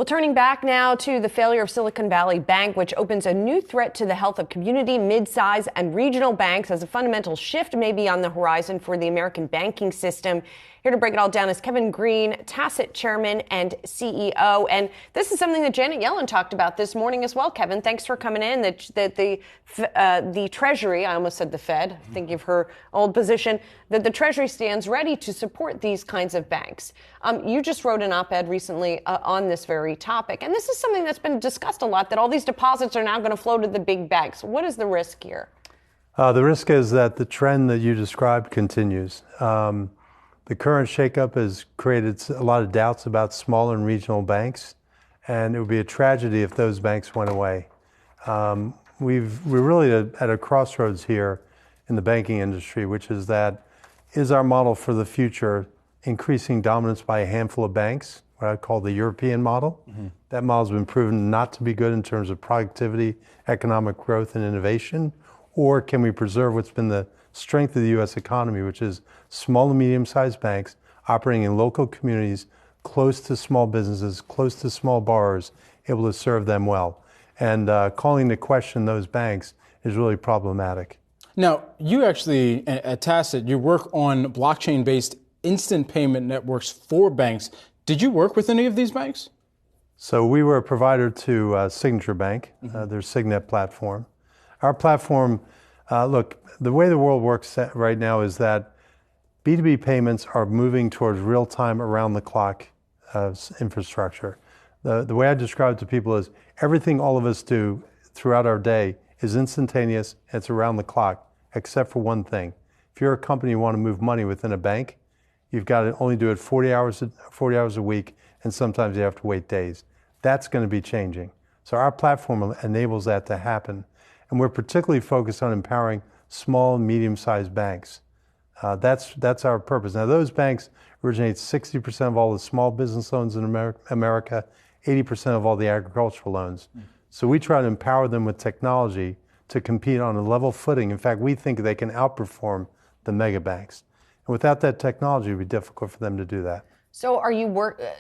Well, turning back now to the failure of Silicon Valley Bank, which opens a new threat to the health of community, mid-size, and regional banks as a fundamental shift may be on the horizon for the American banking system. Here to break it all down is Kevin Greene, Tassat Chairman and CEO. And this is something that Janet Yellen talked about this morning as well. Kevin, thanks for coming in. The Treasury, I almost said the Fed, thinking of her old position, that the Treasury stands ready to support these kinds of banks. You just wrote an op-ed recently on this very topic. And this is something that's been discussed a lot, that all these deposits are now going to flow to the big banks. What is the risk here? The risk is that the trend that you described continues. The current shakeup has created a lot of doubts about small and regional banks, and it would be a tragedy if those banks went away. We're really at a crossroads here in the banking industry, which is that is our model for the future increasing dominance by a handful of banks, what I call the European model. Mm-hmm. That model's been proven not to be good in terms of productivity, economic growth, and innovation. Or can we preserve what's been the strength of the U.S. economy, which is small and medium-sized banks operating in local communities, close to small businesses, close to small borrowers, able to serve them well. And calling into question those banks is really problematic. Now, you actually, at Tassat, you work on blockchain-based instant payment networks for banks. Did you work with any of these banks? So we were a provider to Signature Bank, their Signet platform. Our platform, look, the way the world works right now is that B2B payments are moving towards real-time, around-the-clock infrastructure. The way I describe it to people is everything all of us do throughout our day is instantaneous, it's around the clock, except for one thing. If you're a company and want to move money within a bank, you've got to only do it 40 hours a week, and sometimes you have to wait days. That's going to be changing. So our platform enables that to happen. And we're particularly focused on empowering small and medium-sized banks. That's our purpose. Now, those banks originate 60% of all the small business loans in America, 80% of all the agricultural loans. So we try to empower them with technology to compete on a level footing. In fact, we think they can outperform the mega banks. And without that technology, it would be difficult for them to do that. So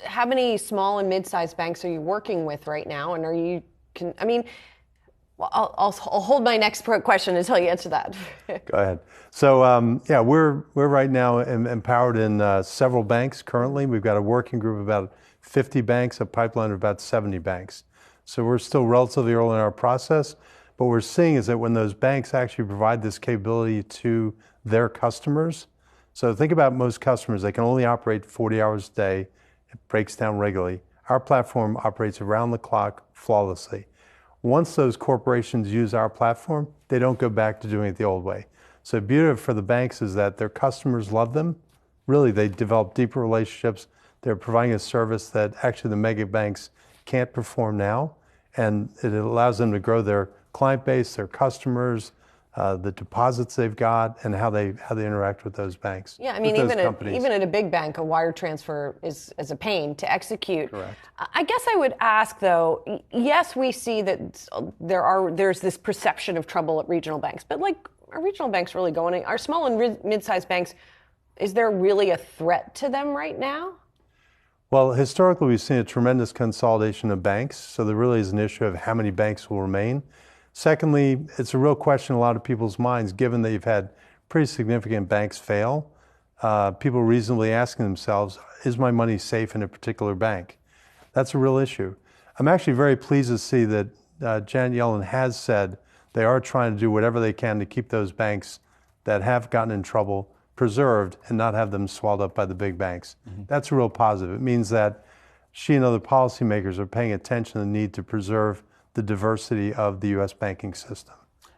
how many small and mid-sized banks are you working with right now? And I'll hold my next question until you answer that. Go ahead. So we're right now empowered in several banks currently. We've got a working group of about 50 banks, a pipeline of about 70 banks. So we're still relatively early in our process. But what we're seeing is that when those banks actually provide this capability to their customers, so think about most customers, they can only operate 40 hours a day. It breaks down regularly. Our platform operates around the clock flawlessly. Once those corporations use our platform, they don't go back to doing it the old way. So the beauty for the banks is that their customers love them. Really, they develop deeper relationships. They're providing a service that actually the mega banks can't perform now. And it allows them to grow their client base, their customers, the deposits they've got, and how they interact with those banks. Yeah, I mean, even at a big bank, a wire transfer is a pain to execute. Correct. I guess I would ask, though, yes, we see that there's this perception of trouble at regional banks, but are regional banks really going? Are small and mid-sized banks, is there really a threat to them right now? Well, historically, we've seen a tremendous consolidation of banks, so there really is an issue of how many banks will remain. Secondly, it's a real question in a lot of people's minds, given that you've had pretty significant banks fail. People reasonably asking themselves, is my money safe in a particular bank? That's a real issue. I'm actually very pleased to see that Janet Yellen has said they are trying to do whatever they can to keep those banks that have gotten in trouble preserved and not have them swallowed up by the big banks. Mm-hmm. That's a real positive. It means that she and other policymakers are paying attention to the need to preserve the diversity of the U.S. banking system,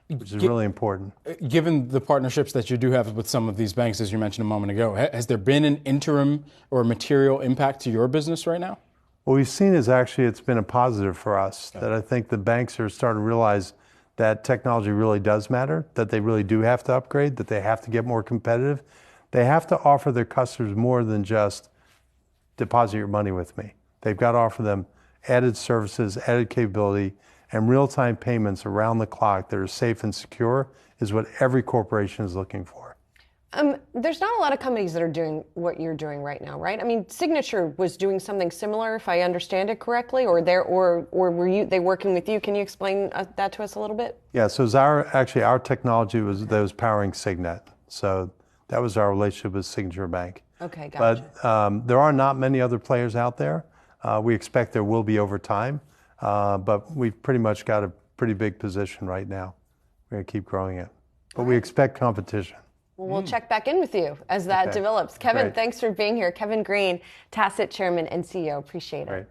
which is really important. Given the partnerships that you do have with some of these banks, as you mentioned a moment ago, has there been an interim or material impact to your business right now? What we've seen is actually it's been a positive for us, that I think the banks are starting to realize that technology really does matter, that they really do have to upgrade, that they have to get more competitive. They have to offer their customers more than just deposit your money with me. They've got to offer them added services, added capability, and real-time payments around the clock that are safe and secure is what every corporation is looking for. there's not a lot of companies that are doing what you're doing right now, right? I mean, Signature was doing something similar, if I understand it correctly, or were they working with you? Can you explain that to us a little bit? Yeah, so it was our technology that was powering Signet. So that was our relationship with Signature Bank. Okay, gotcha. But there are not many other players out there. We expect there will be over time, but we've pretty much got a pretty big position right now. We're going to keep growing it. But we expect competition. Well, we'll check back in with you as that develops. Kevin, Great. thanks for being here. Kevin Greene, Tassat Chairman and CEO. Appreciate it. Great.